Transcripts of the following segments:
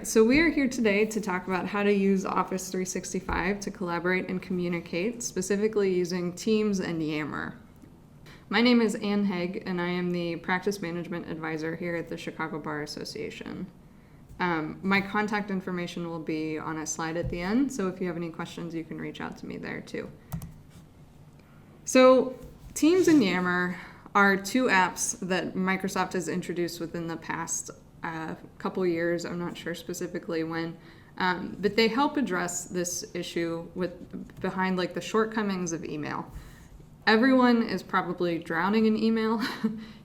So we are here today to talk about how to use Office 365 to collaborate and communicate, specifically using Teams and Yammer. My name is Ann Haag, and I am the Practice Management Advisor here at the Chicago Bar Association. My contact information will be on a slide at the end, so if you have any questions, you can reach out to me there too. So Teams and Yammer are two apps that Microsoft has introduced within the past couple years. I'm not sure specifically when, but they help address this issue behind like the shortcomings of email. Everyone is probably drowning in email.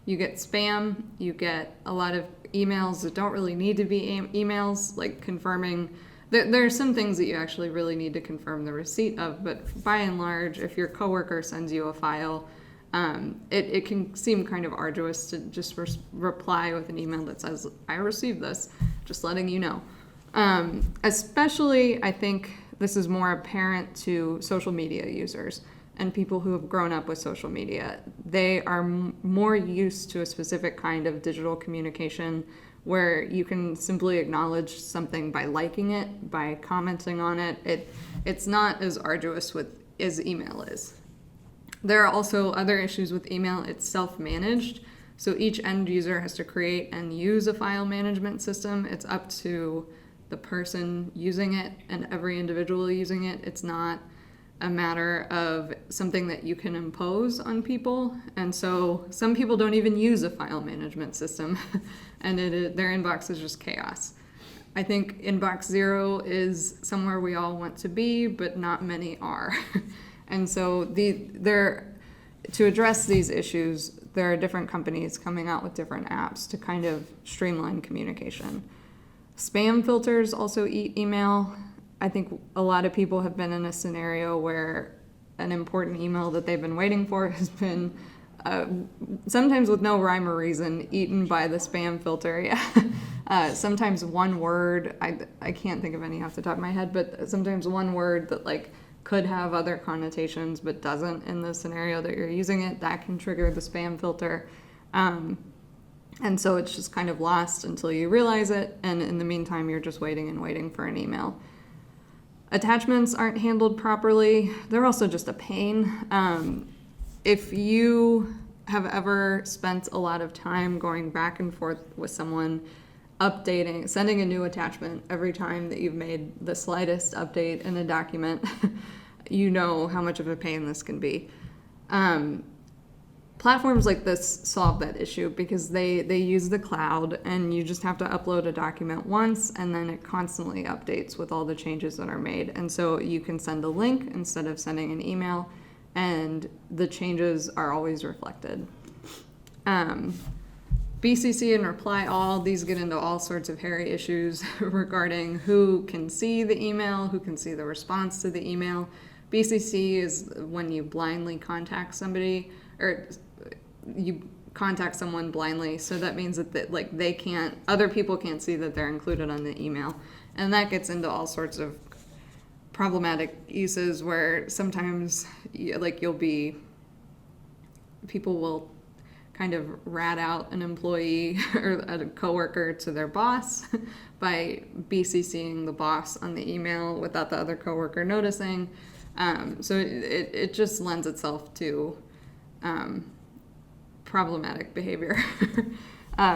You get spam, you get a lot of emails that don't really need to be emails, like confirming. There are some things that you actually really need to confirm the receipt of, but by and large, if your coworker sends you a file, it can seem kind of arduous to just reply with an email that says, I received this, just letting you know. Especially, I think this is more apparent to social media users and people who have grown up with social media. They are more used to a specific kind of digital communication where you can simply acknowledge something by liking it, by commenting on it. It's not as arduous as email is. There are also other issues with email. It's self-managed, so each end user has to create and use a file management system. It's up to the person using it and every individual using it. It's not a matter of something that you can impose on people. And so some people don't even use a file management system, and their inbox is just chaos. I think inbox 0 is somewhere we all want to be, but not many are. And so to address these issues, there are different companies coming out with different apps to kind of streamline communication. Spam filters also eat email. I think a lot of people have been in a scenario where an important email that they've been waiting for has been, sometimes with no rhyme or reason, eaten by the spam filter. Yeah. Sometimes one word, I can't think of any off the top of my head, but sometimes one word that could have other connotations but doesn't in the scenario that you're using it, that can trigger the spam filter. And so it's just kind of lost until you realize it, and in the meantime you're just waiting and waiting for an email. Attachments aren't handled properly. They're also just a pain. If you have ever spent a lot of time going back and forth with someone, sending a new attachment every time that you've made the slightest update in a document, you know how much of a pain this can be. Platforms like this solve that issue because they use the cloud, and you just have to upload a document once, and then it constantly updates with all the changes that are made. And so you can send a link instead of sending an email, and the changes are always reflected. BCC and reply all, these get into all sorts of hairy issues regarding who can see the email, who can see the response to the email. BCC is when you blindly contact somebody, or you contact someone blindly, so that means that other people can't see that they're included on the email. And that gets into all sorts of problematic uses where sometimes people will kind of rat out an employee or a coworker to their boss by BCCing the boss on the email without the other coworker noticing. So it just lends itself to problematic behavior.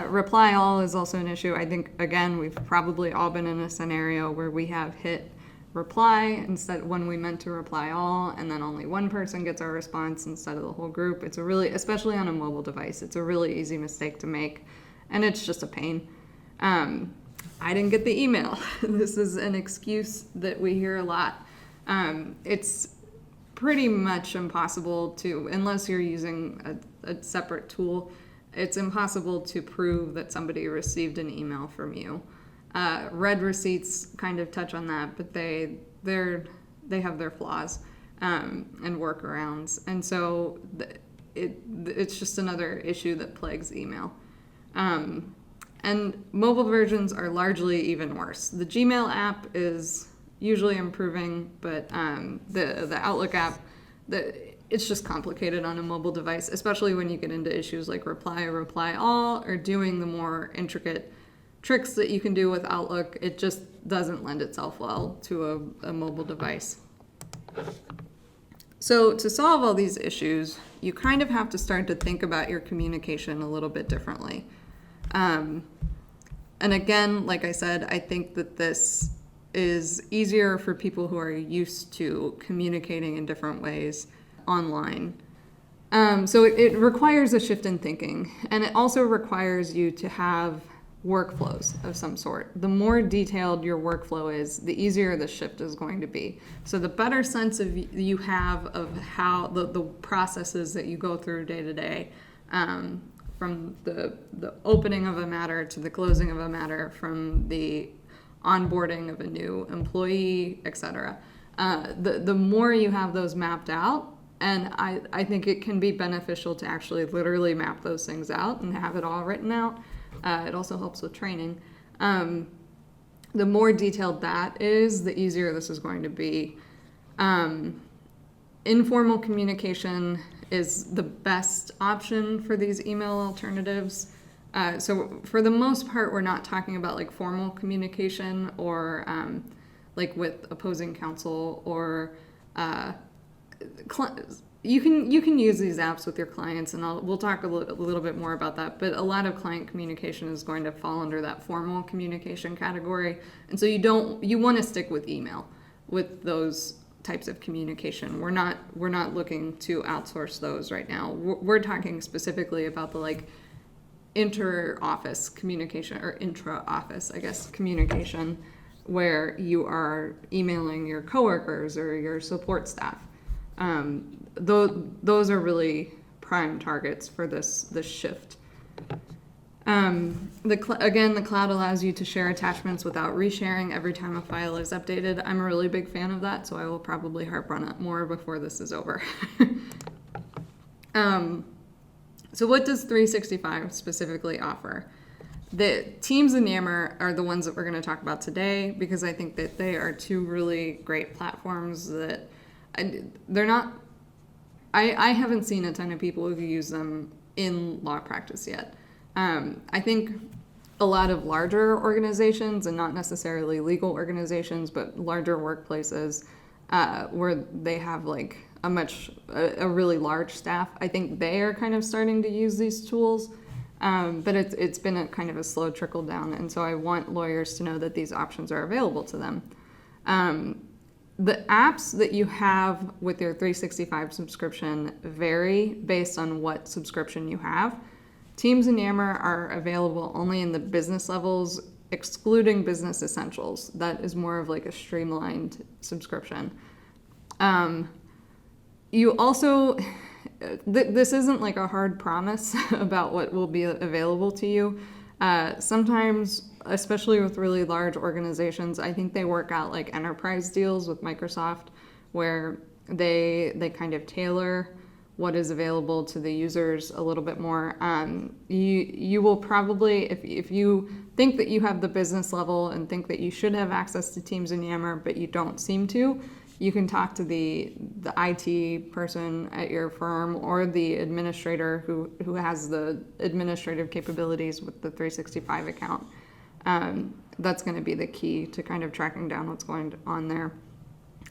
Reply all is also an issue. I think, again, we've probably all been in a scenario where we have hit reply instead when we meant to reply all, and then only one person gets our response instead of the whole group. It's especially on a mobile device, it's a really easy mistake to make, and it's just a pain. I didn't get the email. This is an excuse that we hear a lot. It's pretty much impossible to, unless you're using a separate tool, it's impossible to prove that somebody received an email from you. Read receipts kind of touch on that, but they have their flaws and workarounds, and so it's just another issue that plagues email. And mobile versions are largely even worse. The Gmail app is usually improving, but the Outlook app, it's just complicated on a mobile device, especially when you get into issues like reply all, or doing the more intricate tricks that you can do with Outlook. It just doesn't lend itself well to a mobile device. So to solve all these issues, you kind of have to start to think about your communication a little bit differently. And again, like I said, I think that this is easier for people who are used to communicating in different ways online. So it requires a shift in thinking, and it also requires you to have workflows of some sort. The more detailed your workflow is, the easier the shift is going to be. So the better sense of you have of how the processes that you go through day to day, from the opening of a matter to the closing of a matter, from the onboarding of a new employee, etc. The more you have those mapped out, and I think it can be beneficial to actually literally map those things out and have it all written out. It also helps with training. The more detailed that is, the easier this is going to be. Informal communication is the best option for these email alternatives. So for the most part, we're not talking about like formal communication or like with opposing counsel or you can use these apps with your clients, and we'll talk a little bit more about that. But a lot of client communication is going to fall under that formal communication category, and so you want to stick with email with those types of communication. We're not looking to outsource those right now. We're talking specifically about the like inter-office communication, or intra-office, I guess, communication, where you are emailing your coworkers or your support staff. Those are really prime targets for this shift. The cloud allows you to share attachments without resharing every time a file is updated. I'm a really big fan of that, so I will probably harp on it more before this is over. So what does 365 specifically offer? The Teams and Yammer are the ones that we're going to talk about today, because I think that they are two really great platforms that they're not, I haven't seen a ton of people who use them in law practice yet. I think a lot of larger organizations, and not necessarily legal organizations, but larger workplaces where they have like a really large staff, I think they are kind of starting to use these tools. But it's been a kind of a slow trickle down, and so I want lawyers to know that these options are available to them. The apps that you have with your 365 subscription vary based on what subscription you have. Teams and Yammer are available only in the business levels, excluding Business Essentials. That is more of like a streamlined subscription. You also, this isn't like a hard promise about what will be available to you. Sometimes, especially with really large organizations, I think they work out like enterprise deals with Microsoft, where they kind of tailor what is available to the users a little bit more. You will probably, if you think that you have the business level and think that you should have access to Teams and Yammer, but you don't seem to, you can talk to the IT person at your firm or the administrator who has the administrative capabilities with the 365 account. That's going to be the key to kind of tracking down what's going on there.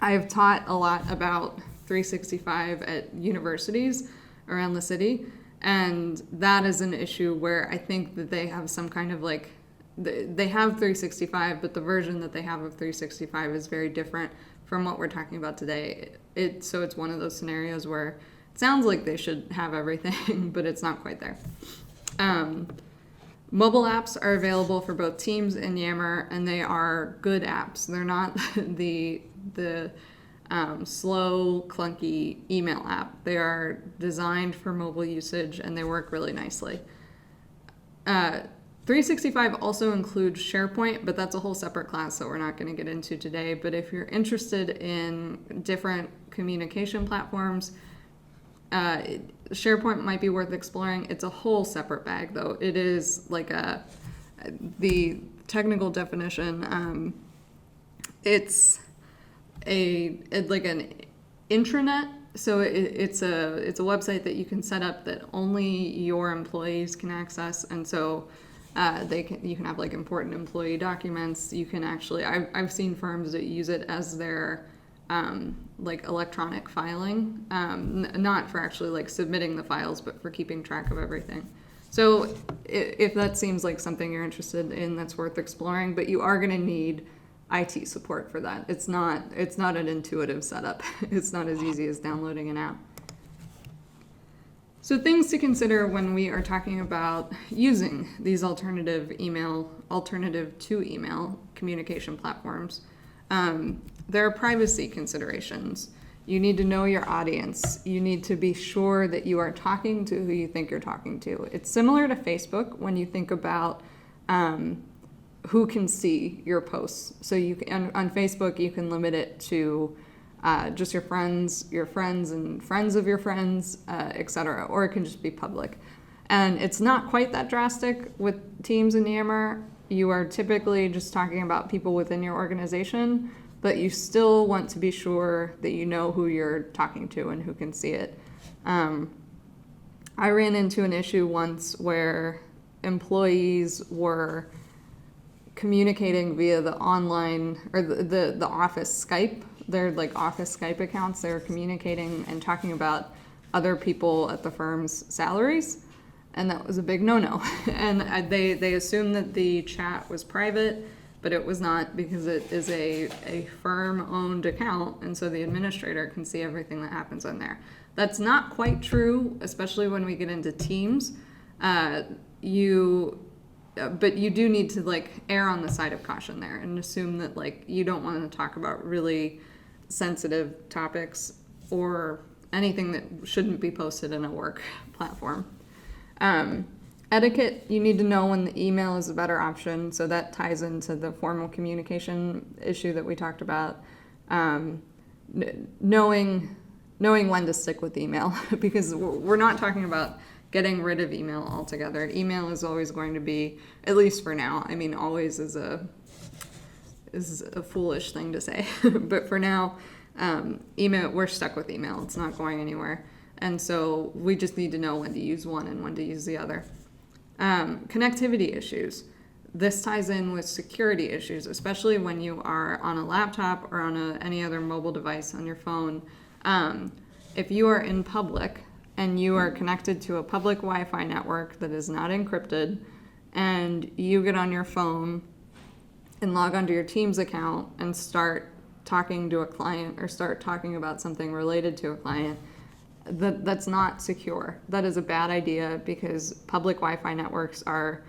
I have taught a lot about 365 at universities around the city, and that is an issue where I think that they have some kind of like, they have 365, but the version that they have of 365 is very different from what we're talking about today. So it's one of those scenarios where it sounds like they should have everything, but it's not quite there. Mobile apps are available for both Teams and Yammer, and they are good apps. They're not the slow, clunky email app. They are designed for mobile usage, and they work really nicely. 365 also includes SharePoint, but that's a whole separate class that we're not going to get into today. But if you're interested in different communication platforms, SharePoint might be worth exploring. It's a whole separate bag, though. It is like the technical definition. It's like an intranet. So it's a website that you can set up that only your employees can access, and so You can have like important employee documents. You can actually, I've seen firms that use it as their like electronic filing, not for actually like submitting the files, but for keeping track of everything. So if that seems like something you're interested in, that's worth exploring, but you are going to need IT support for that. It's not an intuitive setup. It's not as easy as downloading an app. So things to consider when we are talking about using these alternative to email communication platforms. There are privacy considerations. You need to know your audience. You need to be sure that you are talking to who you think you're talking to. It's similar to Facebook when you think about who can see your posts. So you can, on Facebook, you can limit it to just your friends and friends of your friends, etc. Or it can just be public. And it's not quite that drastic with Teams and Yammer. You are typically just talking about people within your organization, but you still want to be sure that you know who you're talking to and who can see it. I ran into an issue once where employees were communicating via the online or the office Skype. They're like office Skype accounts. They were communicating and talking about other people at the firm's salaries, and that was a big no-no. And they assumed that the chat was private, but it was not, because it is a firm-owned account, and so the administrator can see everything that happens on there. That's not quite true, especially when we get into Teams. But you do need to like err on the side of caution there and assume that like you don't want to talk about really sensitive topics or anything that shouldn't be posted in a work platform. Etiquette, you need to know when the email is a better option, so that ties into the formal communication issue that we talked about. Knowing when to stick with email, because we're not talking about getting rid of email altogether. Email is always going to be, at least for now, I mean, always is a foolish thing to say, but for now, email, we're stuck with email. It's not going anywhere. And so we just need to know when to use one and when to use the other. Connectivity issues. This ties in with security issues, especially when you are on a laptop or on any other mobile device on your phone. If you are in public and you are connected to a public Wi-Fi network that is not encrypted, and you get on your phone and log onto your Teams account and start talking to a client or start talking about something related to a client, that's not secure. That is a bad idea, because public Wi-Fi networks are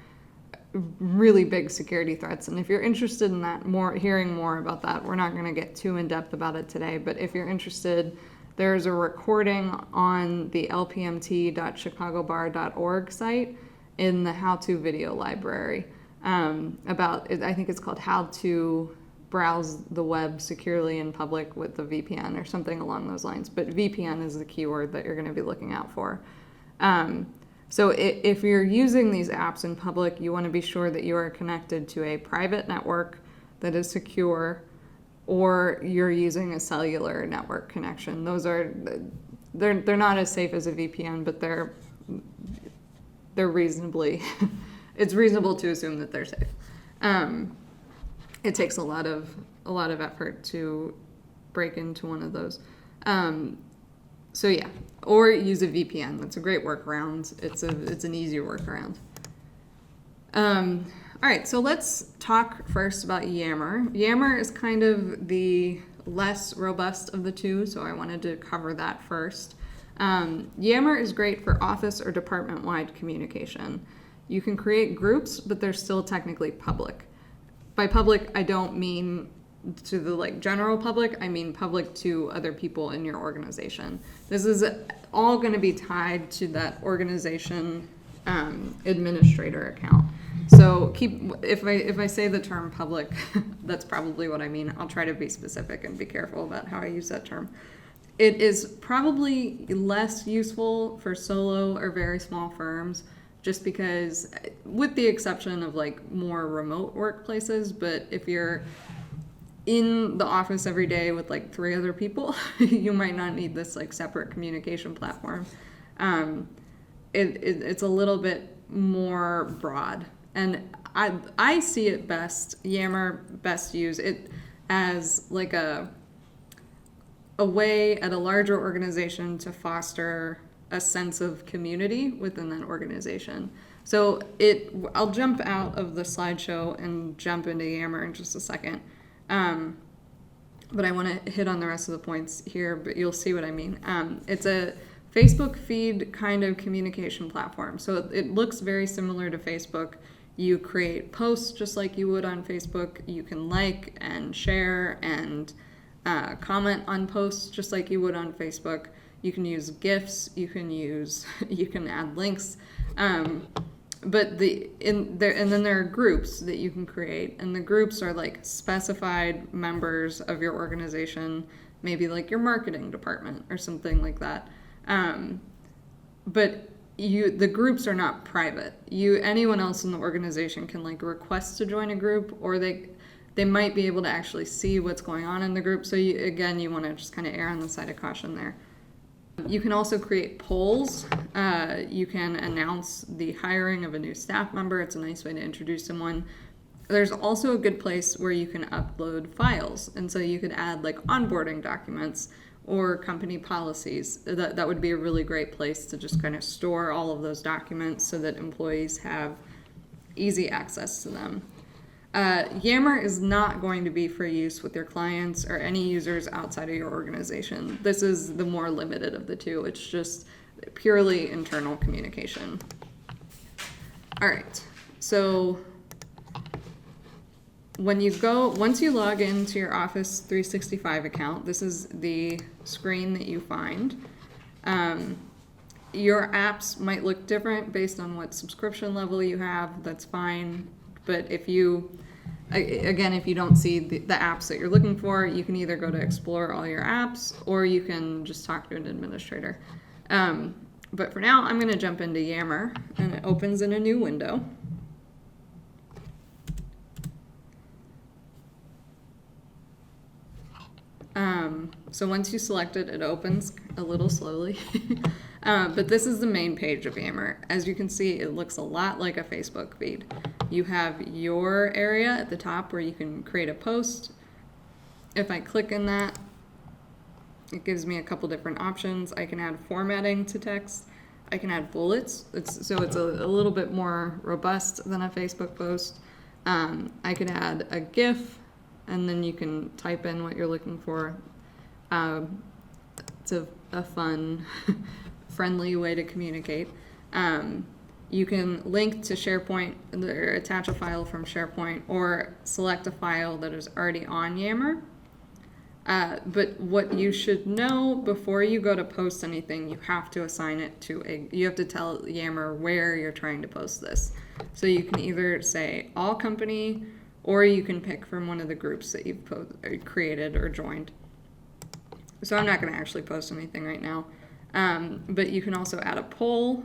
really big security threats. And if you're interested in that, hearing more about that, we're not going to get too in depth about it today, but if you're interested, there's a recording on the lpmt.chicagobar.org site in the how-to video library about, I think it's called How to Browse the Web Securely in Public with a VPN or something along those lines. But VPN is the keyword that you're going to be looking out for. So if you're using these apps in public, you want to be sure that you are connected to a private network that is secure, or you're using a cellular network connection. They're not as safe as a VPN, but they're reasonably, it's reasonable to assume that they're safe. It takes a lot of effort to break into one of those. So yeah, or use a VPN. That's a great workaround. It's an easier workaround. All right, so let's talk first about Yammer. Yammer is kind of the less robust of the two, so I wanted to cover that first. Yammer is great for office or department-wide communication. You can create groups, but they're still technically public. By public, I don't mean to the general public, I mean public to other people in your organization. This is all going to be tied to that organization administrator account. So if I say the term public, that's probably what I mean. I'll try to be specific and be careful about how I use that term. It is probably less useful for solo or very small firms, just because, with the exception of more remote workplaces, but if you're in the office every day with 3 other people, you might not need this separate communication platform. It's a little bit more broad, And I see it best, Yammer best use it as like a way at a larger organization to foster a sense of community within that organization. So I'll jump out of the slideshow and jump into Yammer in just a second. But I want to hit on the rest of the points here, but you'll see what I mean. It's a Facebook feed kind of communication platform. So it looks very similar to Facebook. You create posts just like you would on Facebook. You can like and share and comment on posts just like you would on Facebook. You can use GIFs. You can add links. But and then there are groups that you can create, and the groups are like specified members of your organization, maybe like your marketing department or something like that. But the groups are not private. Anyone else in the organization can like request to join a group, or they might be able to actually see what's going on in the group. So you want to just kind of err on the side of caution there. You can also create polls. You can announce the hiring of a new staff member. It's a nice way to introduce someone. There's also a good place where you can upload files. And so you could add like onboarding documents or company policies. That would be a really great place to just kind of store all of those documents so that employees have easy access to them. Yammer is not going to be for use with your clients or any users outside of your organization. This is the more limited of the two. It's just purely internal communication. All right, so once you log into your Office 365 account, this is the screen that you find. Your apps might look different based on what subscription level you have. That's fine. But if you don't see the apps that you're looking for, you can either go to explore all your apps, or you can just talk to an administrator. But for now, I'm going to jump into Yammer, and it opens in a new window. So once you select it, it opens a little slowly. But this is the main page of Yammer. As you can see, it looks a lot like a Facebook feed. You have your area at the top where you can create a post. If I click in that, it gives me a couple different options. I can add formatting to text. I can add bullets. It's a little bit more robust than a Facebook post. I can add a GIF, and then you can type in what you're looking for. It's a fun, friendly way to communicate. You can link to SharePoint, or attach a file from SharePoint, or select a file that is already on Yammer. But what you should know before you go to post anything, you have to assign it to you have to tell Yammer where you're trying to post this. So you can either say all company, or you can pick from one of the groups that you've created or joined. So I'm not going to actually post anything right now. But you can also add a poll.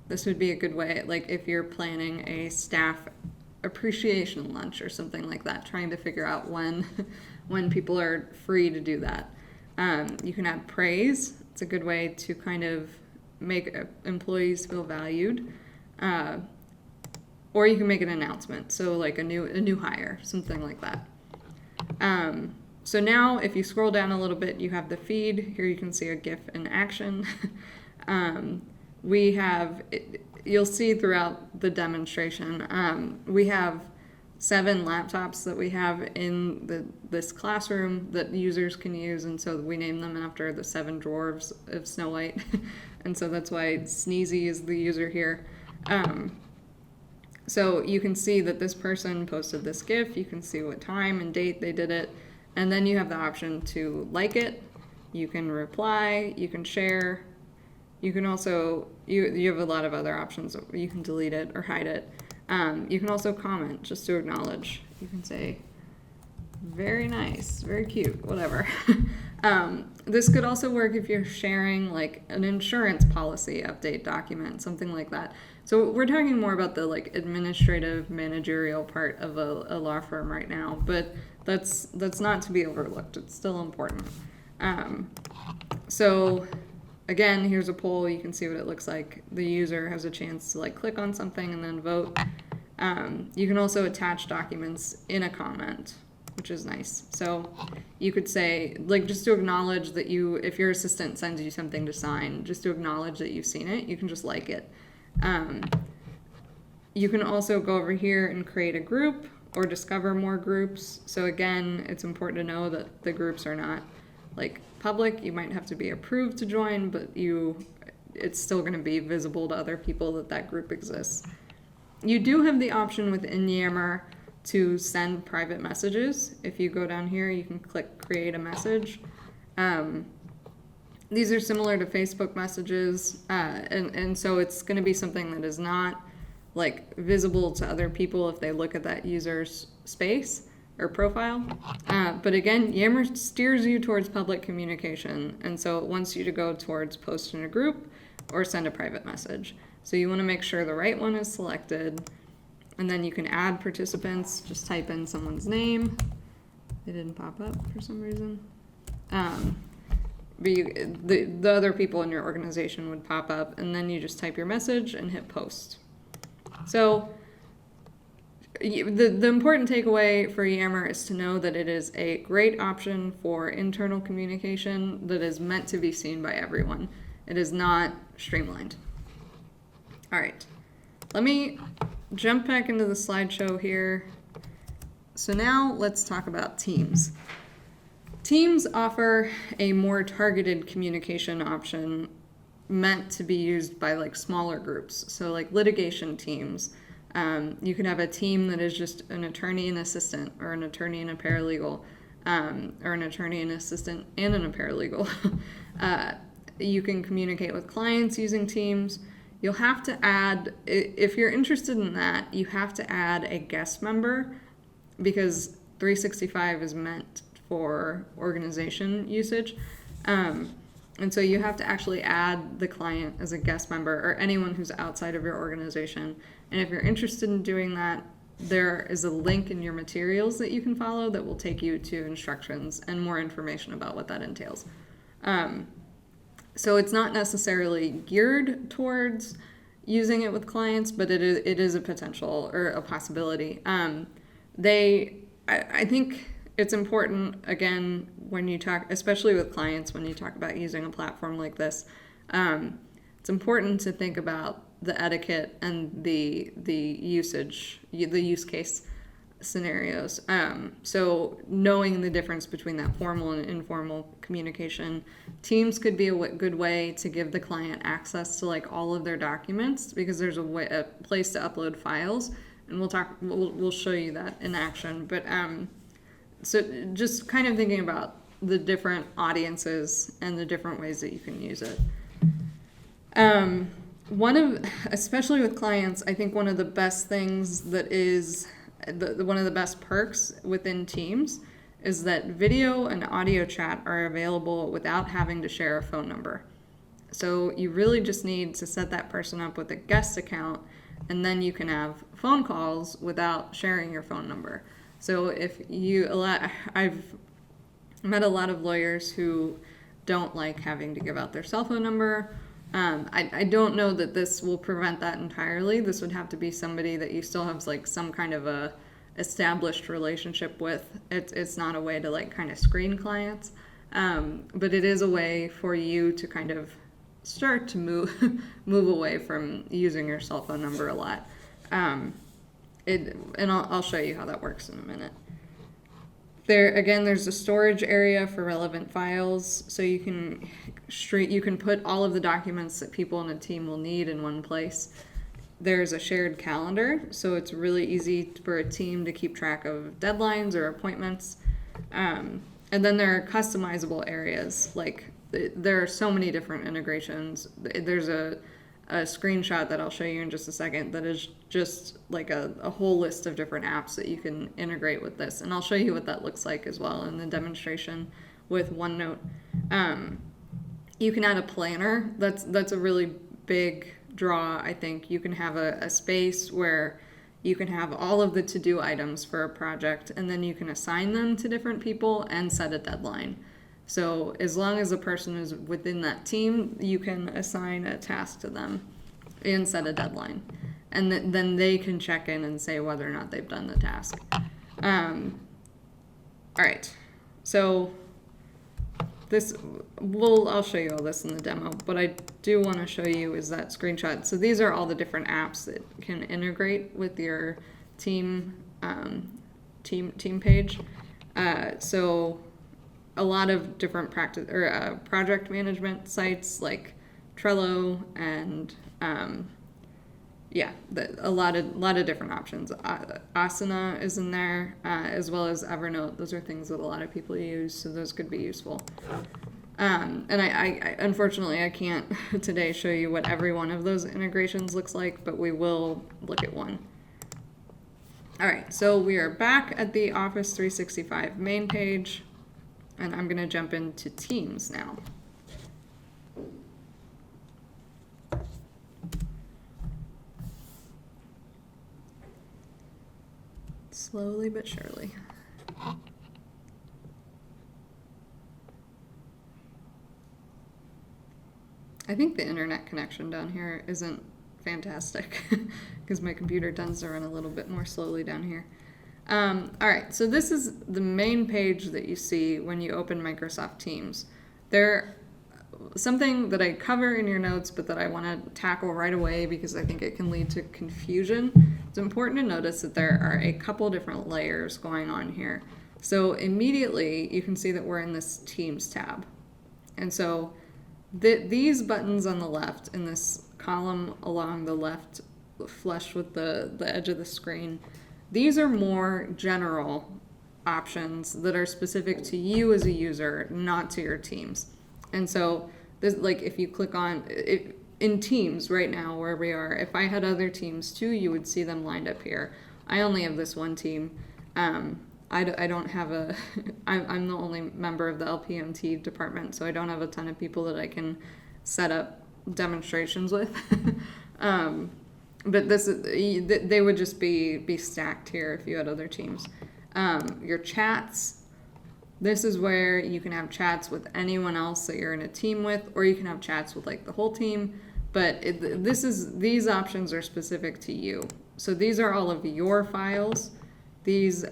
This would be a good way, like if you're planning a staff appreciation lunch or something like that, trying to figure out when people are free to do that. You can add praise. It's a good way to kind of make employees feel valued. Or you can make an announcement, so like a new hire, something like that. So now if you scroll down a little bit, you have the feed. Here you can see a GIF in action. You'll see throughout the demonstration, we have 7 laptops that we have in this classroom that users can use, and so we name them after the 7 dwarves of Snow White. And so that's why Sneezy is the user here. So you can see that this person posted this GIF. You can see what time and date they did it. And then you have the option to like it. You can reply. You can share. You can also, you have a lot of other options. You can delete it or hide it. You can also comment just to acknowledge. You can say, very nice, very cute, whatever. This could also work if you're sharing like an insurance policy update document, something like that. So we're talking more about the like administrative managerial part of a law firm right now, but that's not to be overlooked. It's still important. So again, here's a poll. You can see what it looks like. The user has a chance to like click on something and then vote. You can also attach documents in a comment, which is nice. So you could say, like, just to acknowledge that if your assistant sends you something to sign, just to acknowledge that you've seen it, you can just like it. You can also go over here and create a group or discover more groups. So again, it's important to know that the groups are not like public. You might have to be approved to join, but it's still going to be visible to other people that group exists. You do have the option within Yammer to send private messages. If you go down here, you can click create a message. These are similar to Facebook messages, and so it's going to be something that is not like visible to other people if they look at that user's space or profile. But again, Yammer steers you towards public communication, and so it wants you to go towards post in a group or send a private message. So you want to make sure the right one is selected, and then you can add participants. Just type in someone's name. They didn't pop up for some reason. But the other people in your organization would pop up, and then you just type your message and hit post. So the important takeaway for Yammer is to know that it is a great option for internal communication that is meant to be seen by everyone. It is not streamlined. All right, let me jump back into the slideshow here. So now let's talk about Teams. Teams offer a more targeted communication option meant to be used by like smaller groups. So like litigation teams. You can have a team that is just an attorney and assistant, or an attorney and a paralegal, or an attorney and assistant and a paralegal. You can communicate with clients using Teams. You'll have to add, if you're interested in that, you have to add a guest member, because 365 is meant for organization usage. And so you have to actually add the client as a guest member, or anyone who's outside of your organization. And if you're interested in doing that, there is a link in your materials that you can follow that will take you to instructions and more information about what that entails. So it's not necessarily geared towards using it with clients, but it is a potential or a possibility. I think it's important, again, when you talk, especially with clients, when you talk about using a platform like this, it's important to think about the etiquette and the usage, the use case scenarios. So knowing the difference between that formal and informal communication. Teams could be a good way to give the client access to like all of their documents, because there's a place to upload files, and we'll show you that in action. But so just kind of thinking about the different audiences and the different ways that you can use it. Especially with clients, I think one of the best things that is one of the best perks within Teams is that video and audio chat are available without having to share a phone number. So you really just need to set that person up with a guest account, and then you can have phone calls without sharing your phone number. So I've met a lot of lawyers who don't like having to give out their cell phone number. I don't know that this will prevent that entirely. This would have to be somebody that you still have like some kind of a established relationship with. It's not a way to like kind of screen clients, but it is a way for you to kind of start to move away from using your cell phone number a lot. And I'll show you how that works in a minute. There's a storage area for relevant files, so you can put all of the documents that people in a team will need in one place. There's a shared calendar, so it's really easy for a team to keep track of deadlines or appointments. And then there are customizable areas. Like there are so many different integrations. There's a screenshot that I'll show you in just a second that is just like a whole list of different apps that you can integrate with this. And I'll show you what that looks like as well in the demonstration with OneNote. You can add a planner. That's a really big draw, I think. You can have a space where you can have all of the to-do items for a project, and then you can assign them to different people and set a deadline. So as long as a person is within that team, you can assign a task to them and set a deadline. and then they can check in and say whether or not they've done the task. All right, so I'll show you all this in the demo, but I do want to show you is that screenshot. So these are all the different apps that can integrate with your team page. So a lot of different project management sites like Trello and a lot of different options. Asana is in there, as well as Evernote. Those are things that a lot of people use, so those could be useful. And I unfortunately I can't today show you what every one of those integrations looks like, but we will look at one. All right, so we are back at the Office 365 main page, and I'm going to jump into Teams now. Slowly but surely. I think the internet connection down here isn't fantastic because my computer tends to run a little bit more slowly down here. All right, so this is the main page that you see when you open Microsoft Teams. Something that I cover in your notes, but that I want to tackle right away because I think it can lead to confusion. It's important to notice that there are a couple different layers going on here. So immediately you can see that we're in this Teams tab. And so these buttons on the left in this column along the left flush with the edge of the screen, these are more general options that are specific to you as a user, not to your teams. And so this, like if you click on it in Teams right now where we are, if I had other teams too, you would see them lined up here. I only have this one team. I don't have I'm the only member of the LPMT department, so I don't have a ton of people that I can set up demonstrations with. But they would just be stacked here if you had other teams. Your chats, this is where you can have chats with anyone else that you're in a team with, or you can have chats with like the whole team. But these options are specific to you. So these are all of your files. This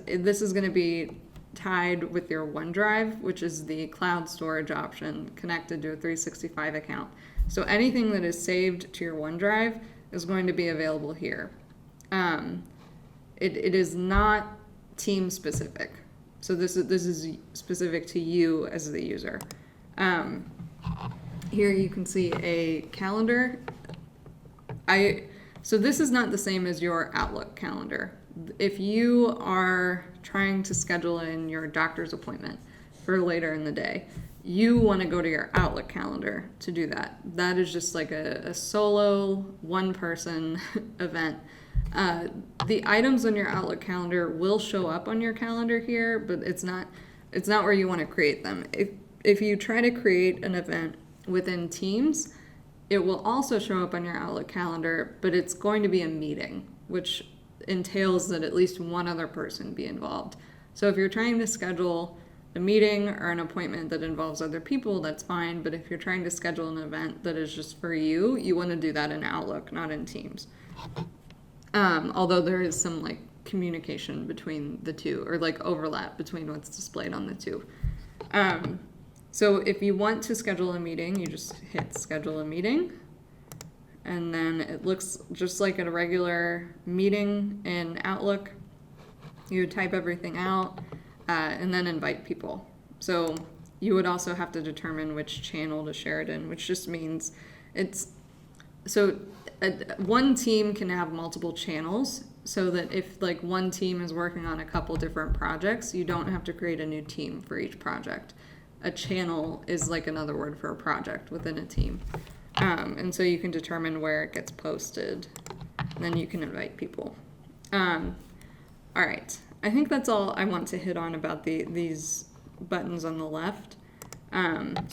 is going to be tied with your OneDrive, which is the cloud storage option connected to a 365 account. So anything that is saved to your OneDrive is going to be available here. It is not team specific. So this is specific to you as the user. Here you can see a calendar. So this is not the same as your Outlook calendar. If you are trying to schedule in your doctor's appointment for later in the day, you want to go to your Outlook calendar to do that. That is just like a solo one-person event. The items on your Outlook calendar will show up on your calendar here, but it's not where you want to create them. If you try to create an event within Teams, it will also show up on your Outlook calendar, but it's going to be a meeting, which entails that at least one other person be involved. So if you're trying to schedule a meeting or an appointment that involves other people, that's fine. But if you're trying to schedule an event that is just for you, you want to do that in Outlook, not in Teams. Although there is some like communication between the two, or like overlap between what's displayed on the two. So if you want to schedule a meeting, you just hit schedule a meeting. And then it looks just like a regular meeting in Outlook. You would type everything out and then invite people. So you would also have to determine which channel to share it in, which just means one team can have multiple channels, so that if like one team is working on a couple different projects, you don't have to create a new team for each project. A channel is like another word for a project within a team. And so you can determine where it gets posted, and then you can invite people. All right, I think that's all I want to hit on about these buttons on the left. So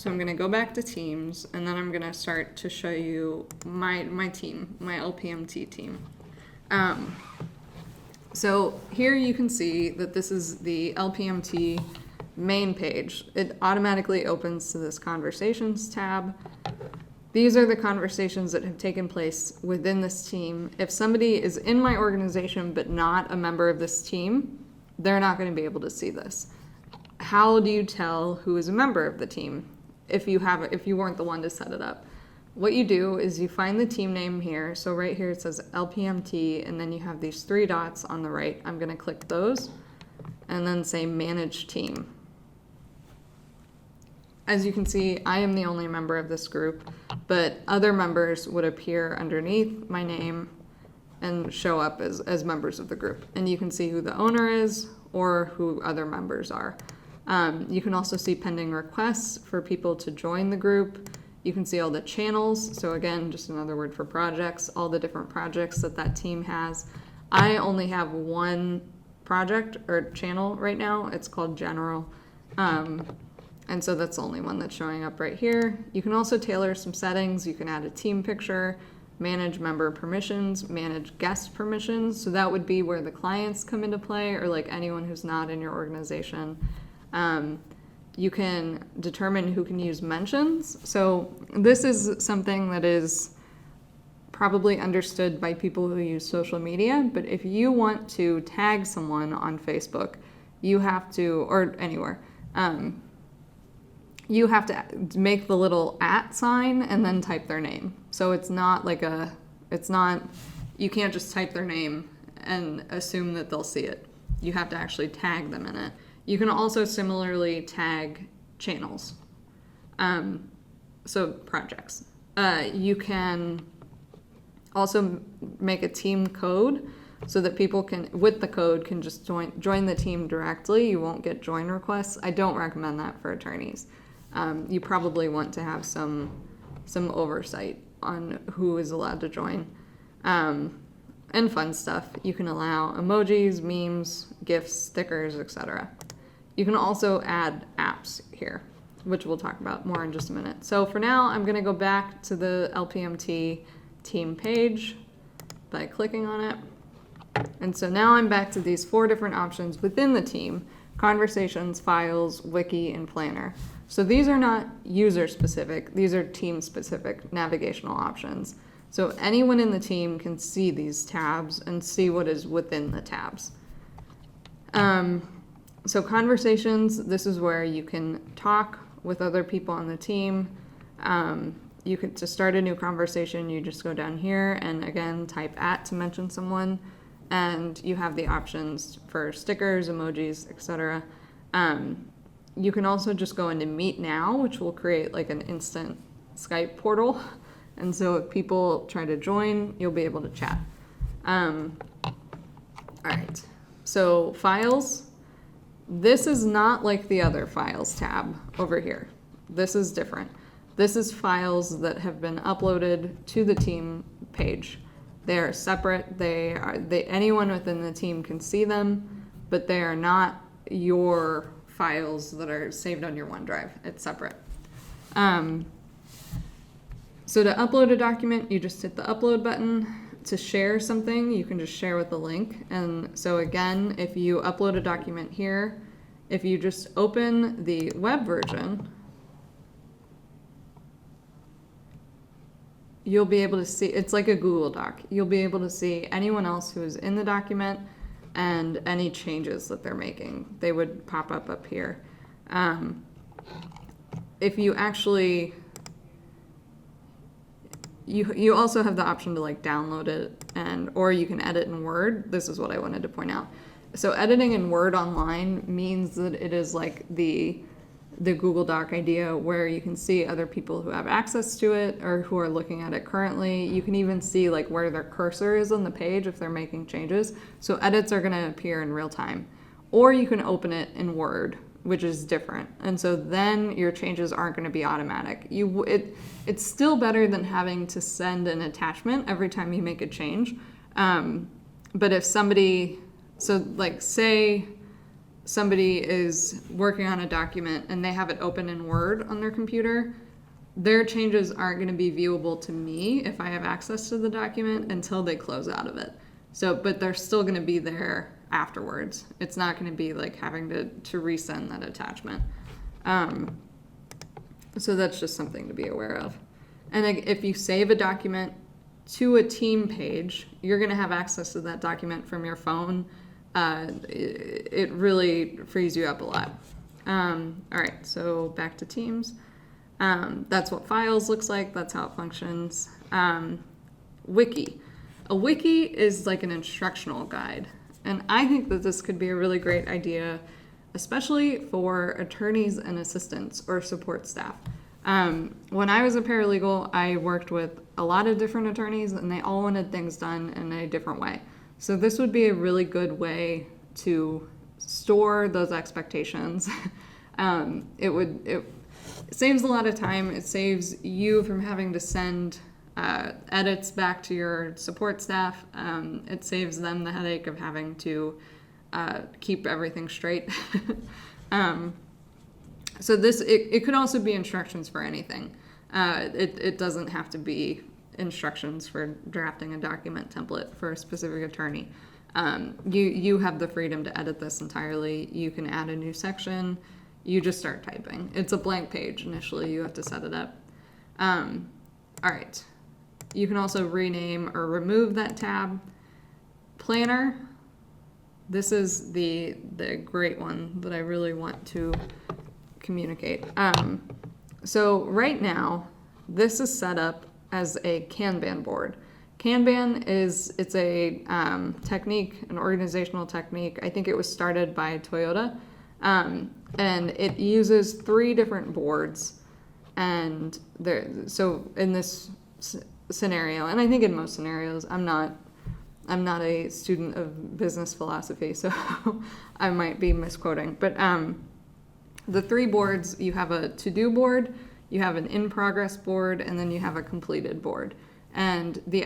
I'm going to go back to Teams, and then I'm going to start to show you my team, my LPMT team. So here you can see that this is the LPMT main page. It automatically opens to this Conversations tab. These are the conversations that have taken place within this team. If somebody is in my organization but not a member of this team, they're not going to be able to see this. How do you tell who is a member of the team if you weren't the one to set it up? What you do is you find the team name here. So right here it says LPMT, and then you have these 3 dots on the right. I'm going to click those and then say Manage Team. As you can see, I am the only member of this group, but other members would appear underneath my name and show up as members of the group. And you can see who the owner is or who other members are. You can also see pending requests for people to join the group. You can see all the channels. So again, just another word for projects, all the different projects that team has. I only have one project or channel right now. It's called General. And so that's the only one that's showing up right here. You can also tailor some settings. You can add a team picture, manage member permissions, manage guest permissions. So that would be where the clients come into play, or like anyone who's not in your organization. You can determine who can use mentions. So this is something that is probably understood by people who use social media, but if you want to tag someone on Facebook, you have to, or anywhere, you have to make the little @ sign and then type their name. So it's not like you can't just type their name and assume that they'll see it. You have to actually tag them in it. You can also similarly tag channels, so projects. You can also make a team code so that people can, with the code, can just join the team directly. You won't get join requests. I don't recommend that for attorneys. You probably want to have some oversight on who is allowed to join. And fun stuff. You can allow emojis, memes, GIFs, stickers, etc. You can also add apps here, which we'll talk about more in just a minute. So for now, I'm going to go back to the LPMT team page by clicking on it. And so now I'm back to these 4 different options within the team: conversations, files, wiki, and planner. So these are not user specific, these are team specific navigational options. So anyone in the team can see these tabs and see what is within the tabs. So conversations, this is where you can talk with other people on the team. You could, to start a new conversation, you just go down here and again type @ to mention someone, and you have the options for stickers, emojis, etc. You can also just go into Meet Now, which will create like an instant Skype portal. And so if people try to join, you'll be able to chat. All right, so files. This is not like the other files tab over here. This is different. This is files that have been uploaded to the team page. They are separate. Anyone within the team can see them, but they are not your files that are saved on your OneDrive. It's separate. So to upload a document, you just hit the upload button. To share something, you can just share with the link. And so again, if you upload a document here, if you just open the web version, you'll be able to see, it's like a Google Doc. You'll be able to see anyone else who is in the document and any changes that they're making. They would pop up here. If you actually, you also have the option to like download it, or you can edit in Word. This is what I wanted to point out. So editing in Word online means that it is like the Google Doc idea where you can see other people who have access to it or who are looking at it currently. You can even see like where their cursor is on the page if they're making changes. So edits are going to appear in real time. Or you can open it in Word, which is different. And so then your changes aren't going to be automatic. It's still better than having to send an attachment every time you make a change. But if somebody, so like say somebody is working on a document and they have it open in Word on their computer, their changes aren't going to be viewable to me if I have access to the document until they close out of it. So, but they're still going to be there afterwards. It's not going to be like having to resend that attachment. So that's just something to be aware of. And if you save a document to a team page, you're going to have access to that document from your phone. It really frees you up a lot. All right, so back to Teams. That's what files looks like. That's how it functions. Wiki. A wiki is like an instructional guide. And I think that this could be a really great idea, especially for attorneys and assistants or support staff. When I was a paralegal, I worked with a lot of different attorneys, and they all wanted things done in a different way. So this would be a really good way to store those expectations. It saves a lot of time. It saves you from having to send edits back to your support staff. It saves them the headache of having to keep everything straight. So it could also be instructions for anything. It doesn't have to be instructions for drafting a document template for a specific attorney. You have the freedom to edit this entirely. You can add a new section. You just start typing. It's a blank page initially. You have to set it up. All right. You can also rename or remove that tab. Planner. This is the great one that I really want to communicate. So right now, this is set up as a Kanban board. Kanban it's a technique, an organizational technique. I think it was started by Toyota, and it uses 3 different boards. And so in this scenario, and I think in most scenarios, I'm not a student of business philosophy, so I might be misquoting, but the 3 boards, you have a to-do board, you have an in-progress board, and then you have a completed board. And the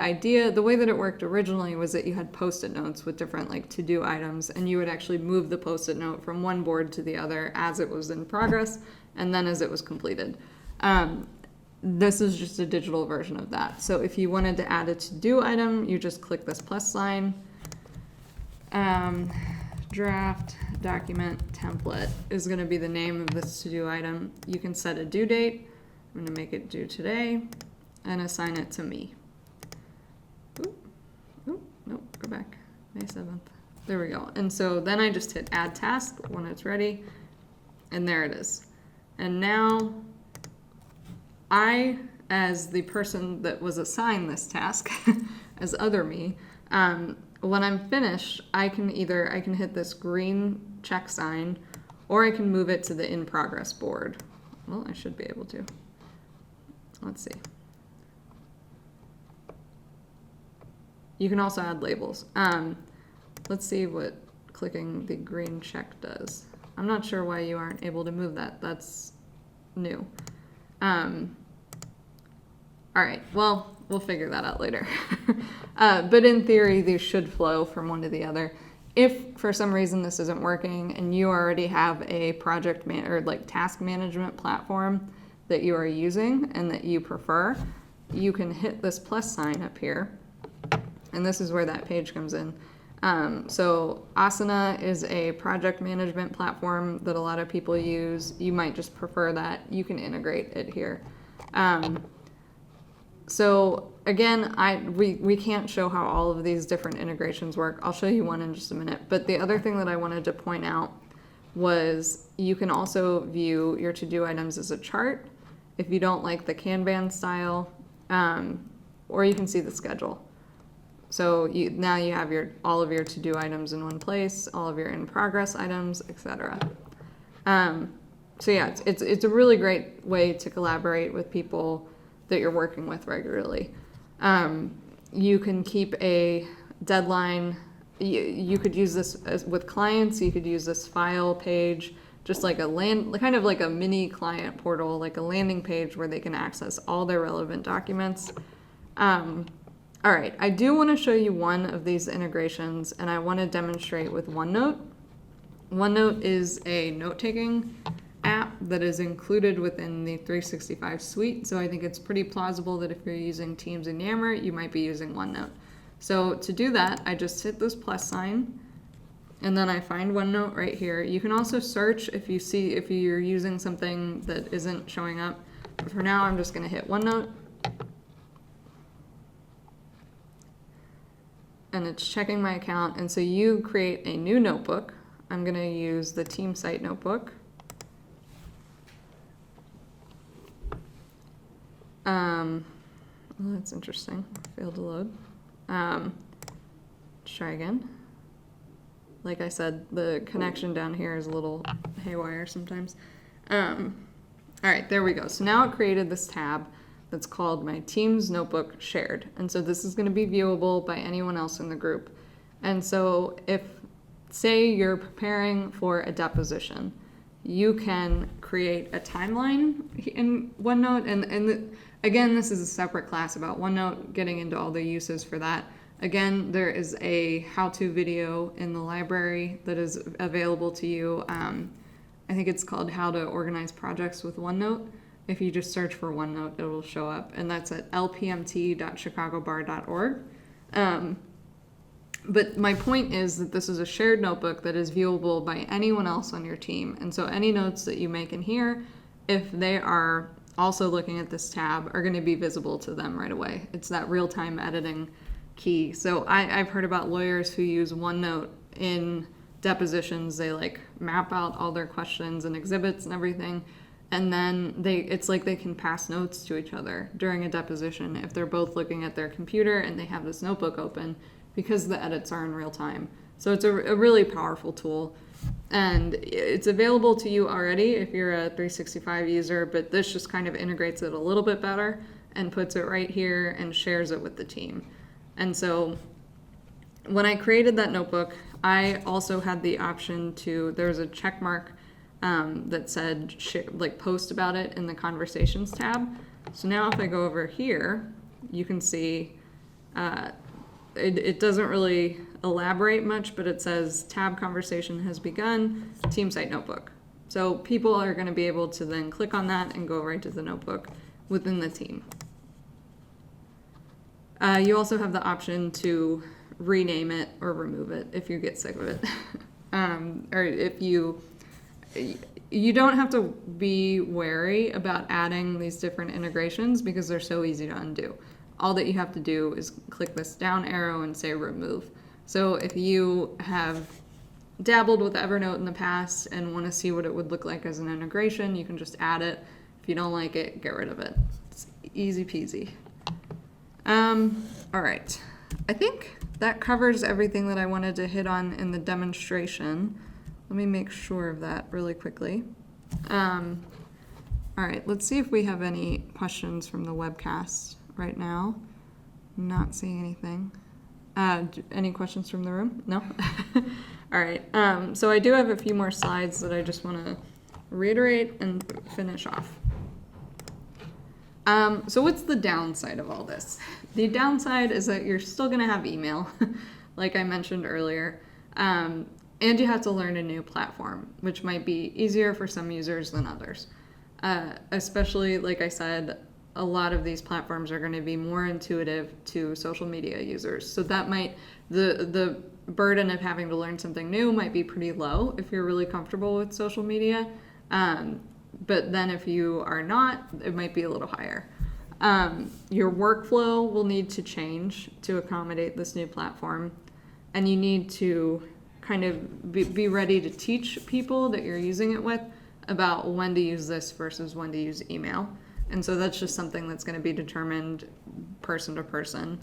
way that it worked originally was that you had Post-it notes with different like to-do items, and you would actually move the Post-it note from one board to the other as it was in progress, and then as it was completed. This is just a digital version of that. So if you wanted to add a to-do item, you just click this plus sign. Draft document template is going to be the name of this to-do item. You can set a due date. I'm going to make it due today and assign it to me. Nope, go back. May 7th. There we go. And so then I just hit add task when it's ready, and there it is. And now I, as the person that was assigned this task, as other me, when I'm finished, I can hit this green check sign, or I can move it to the in progress board. Well, I should be able to. Let's see. You can also add labels. Let's see what clicking the green check does. I'm not sure why you aren't able to move that. That's new. All right, well, we'll figure that out later. But in theory, these should flow from one to the other. If for some reason this isn't working and you already have a project or like task management platform that you are using and that you prefer, you can hit this plus sign up here. And this is where that page comes in. So Asana is a project management platform that a lot of people use. You might just prefer that. You can integrate it here. So again, we can't show how all of these different integrations work. I'll show you one in just a minute. But the other thing that I wanted to point out was you can also view your to-do items as a chart if you don't like the Kanban style, or you can see the schedule. So now you have all of your to-do items in one place, all of your in-progress items, etc. So yeah, it's a really great way to collaborate with people that you're working with regularly. You can keep a deadline. You could use this with clients. You could use this file page, just like kind of like a mini client portal, like a landing page where they can access all their relevant documents. All right, I do want to show you one of these integrations, and I want to demonstrate with OneNote. OneNote is a note-taking app that is included within the 365 suite, so I think it's pretty plausible that if you're using Teams and Yammer, you might be using OneNote. So to do that, I just hit this plus sign, and then I find OneNote right here. You can also search if you're using something that isn't showing up. But for now, I'm just going to hit OneNote. and it's checking my account. And so you create a new notebook. I'm going to use the team site notebook. Well, that's interesting. Failed to load. Let's try again. Like I said, the connection down here is a little haywire sometimes. All right, there we go. So now it created this tab that's called my Teams Notebook Shared. And so this is going to be viewable by anyone else in the group. And so if, say, you're preparing for a deposition, you can create a timeline in OneNote. Again, this is a separate class about OneNote, getting into all the uses for that. Again, there is a how-to video in the library that is available to you. I think it's called How to Organize Projects with OneNote. If you just search for OneNote, it will show up. And that's at lpmt.chicagobar.org. But my point is that this is a shared notebook that is viewable by anyone else on your team. And so any notes that you make in here, if they are also looking at this tab, are going to be visible to them right away. It's that real-time editing key. So I've heard about lawyers who use OneNote in depositions. They like map out all their questions and exhibits and everything, and then it's like they can pass notes to each other during a deposition if they're both looking at their computer and they have this notebook open, because the edits are in real time. So it's a really powerful tool, and it's available to you already if you're a 365 user, but this just kind of integrates it a little bit better and puts it right here and shares it with the team. And so when I created that notebook, I also had the option to, there was a check mark that said post about it in the conversations tab. So now if I go over here, you can see it doesn't really elaborate much, but it says tab conversation has begun, team site notebook. So people are going to be able to then click on that and go right to the notebook within the team. You also have the option to rename it or remove it if you get sick of it. Or if you don't have to be wary about adding these different integrations because they're so easy to undo. All that you have to do is click this down arrow and say remove. So if you have dabbled with Evernote in the past and want to see what it would look like as an integration, you can just add it. If you don't like it, get rid of it. It's easy peasy. All right. I think that covers everything that I wanted to hit on in the demonstration. Let me make sure of that really quickly. All right, let's see if we have any questions from the webcast right now. Not seeing anything. Any questions from the room? No? All right, so I do have a few more slides that I just want to reiterate and finish off. So what's the downside of all this? The downside is that you're still going to have email, like I mentioned earlier, and you have to learn a new platform, which might be easier for some users than others. Especially, like I said, a lot of these platforms are going to be more intuitive to social media users. So that might, the burden of having to learn something new might be pretty low if you're really comfortable with social media. But then if you are not, it might be a little higher. Your workflow will need to change to accommodate this new platform. And you need to kind of be ready to teach people that you're using it with about when to use this versus when to use email. And so that's just something that's going to be determined person to person.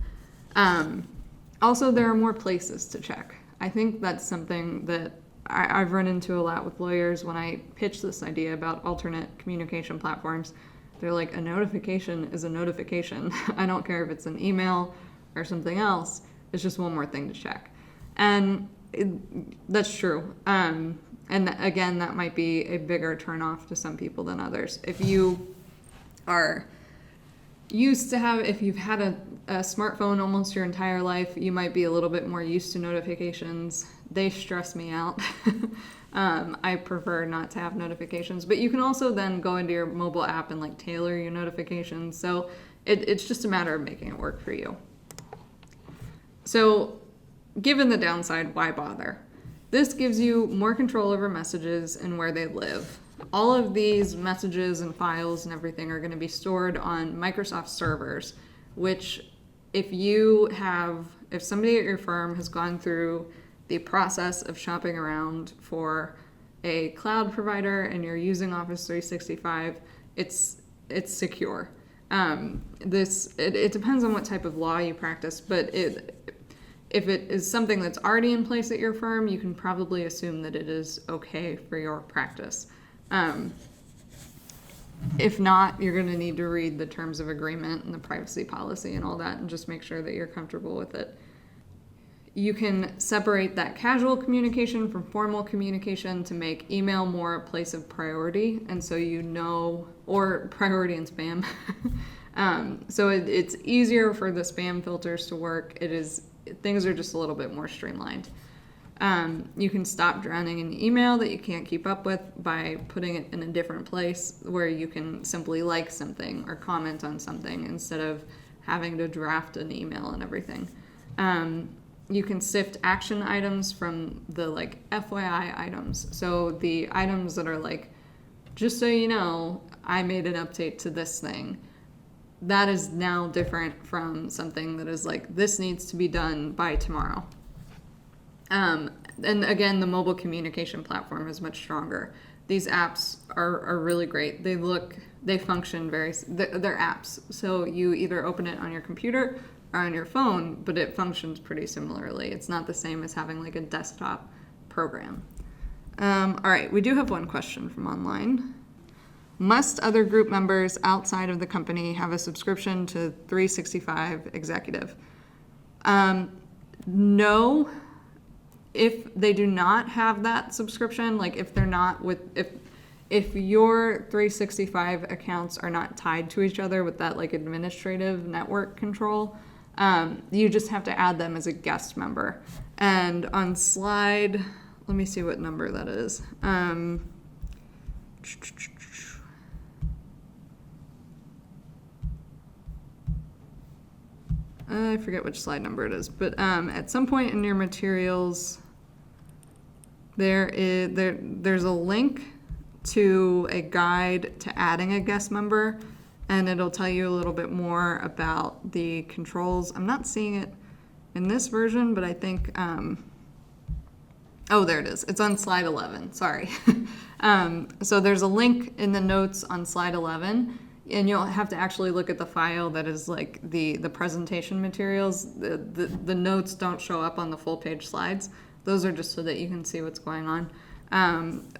Also, there are more places to check. I think that's something that I've run into a lot with lawyers when I pitch this idea about alternate communication platforms. They're like, a notification is a notification. I don't care if it's an email or something else. It's just one more thing to check. And that's true. And again, that might be a bigger turnoff to some people than others. If you are used to if you've had a smartphone almost your entire life, you might be a little bit more used to notifications. They stress me out. I prefer not to have notifications, but you can also then go into your mobile app and tailor your notifications. So it's just a matter of making it work for you. So given the downside, why bother? This gives you more control over messages and where they live. All of these messages and files and everything are going to be stored on Microsoft servers, which if you have if somebody at your firm has gone through the process of shopping around for a cloud provider and you're using Office 365, it's secure. It depends on what type of law you practice, but if it is something that's already in place at your firm, you can probably assume that it is okay for your practice. If not, you're going to need to read the terms of agreement and the privacy policy and all that and just make sure that you're comfortable with it. You can separate that casual communication from formal communication to make email more a place of priority, and so or priority and spam. So it's easier for the spam filters to work. Things are just a little bit more streamlined. You can stop drowning in email that you can't keep up with by putting it in a different place where you can simply like something or comment on something instead of having to draft an email and everything. You can sift action items from the FYI items. So the items that are just so you know, I made an update to this thing. That is now different from something that is this needs to be done by tomorrow. And again, the mobile communication platform is much stronger. These apps are really great. They function they're apps. So you either open it on your computer or on your phone, but it functions pretty similarly. It's not the same as having a desktop program. All right, we do have one question from online. Must other group members outside of the company have a subscription to 365 Executive? No. If they do not have that subscription, if they're not if your 365 accounts are not tied to each other with that administrative network control, you just have to add them as a guest member. And on slide, let me see what number that is. I forget which slide number it is, but at some point in your materials, there's a link to a guide to adding a guest member, and it'll tell you a little bit more about the controls. I'm not seeing it in this version, but I think, oh, there it is. It's on slide 11, sorry. So there's a link in the notes on slide 11, and you'll have to actually look at the file that is the presentation materials. The notes don't show up on the full page slides. Those are just so that you can see what's going on.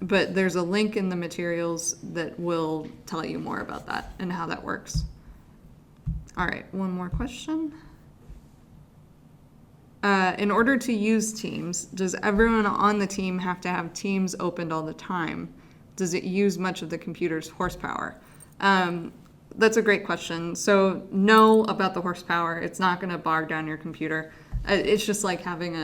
But there's a link in the materials that will tell you more about that and how that works. All right, one more question. In order to use Teams, does everyone on the team have to have Teams opened all the time? Does it use much of the computer's horsepower? That's a great question. So no about the horsepower. It's not going to bog down your computer. It's just like having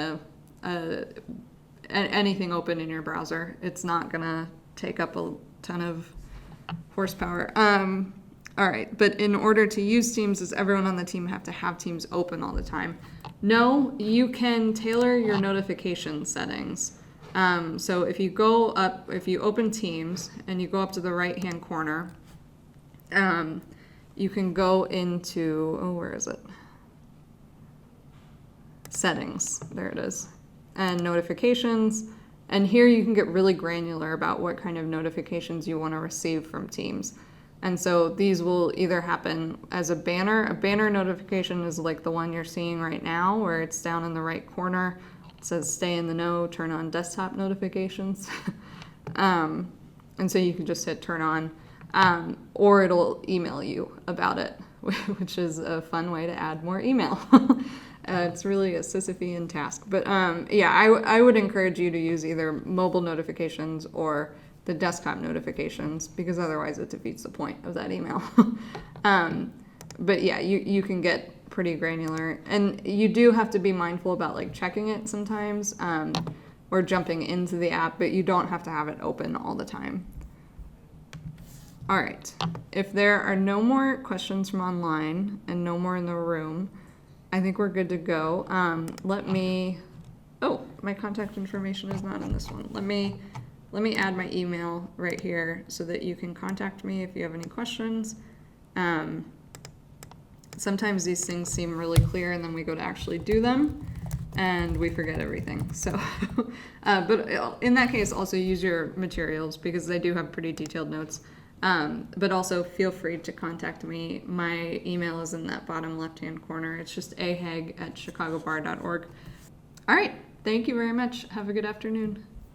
anything open in your browser. It's not going to take up a ton of horsepower. All right, but in order to use Teams, does everyone on the team have to have Teams open all the time? No, you can tailor your notification settings. So if you open Teams and you go up to the right-hand corner, you can go into, where is it? Settings, there it is, and notifications. And here you can get really granular about what kind of notifications you want to receive from Teams. And so these will either happen as a banner. A banner notification is like the one you're seeing right now, where it's down in the right corner. It says stay in the know, turn on desktop notifications. And so you can just hit turn on, or it'll email you about it, which is a fun way to add more email. It's really a Sisyphean task. But yeah, I would encourage you to use either mobile notifications or the desktop notifications, because otherwise it defeats the point of that email. But yeah, you can get pretty granular, and you do have to be mindful about like checking it sometimes, or jumping into the app, but you don't have to have it open all the time. All right, if there are no more questions from online and no more in the room, I think we're good to go. My contact information is not in this one. Let me add my email right here so that you can contact me if you have any questions. sometimes these things seem really clear and then we go to actually do them and we forget everything. So, but in that case, also use your materials because they do have pretty detailed notes. But also feel free to contact me. My email is in that bottom left-hand corner. It's just ahag@chicagobar.org. All right. Thank you very much. Have a good afternoon.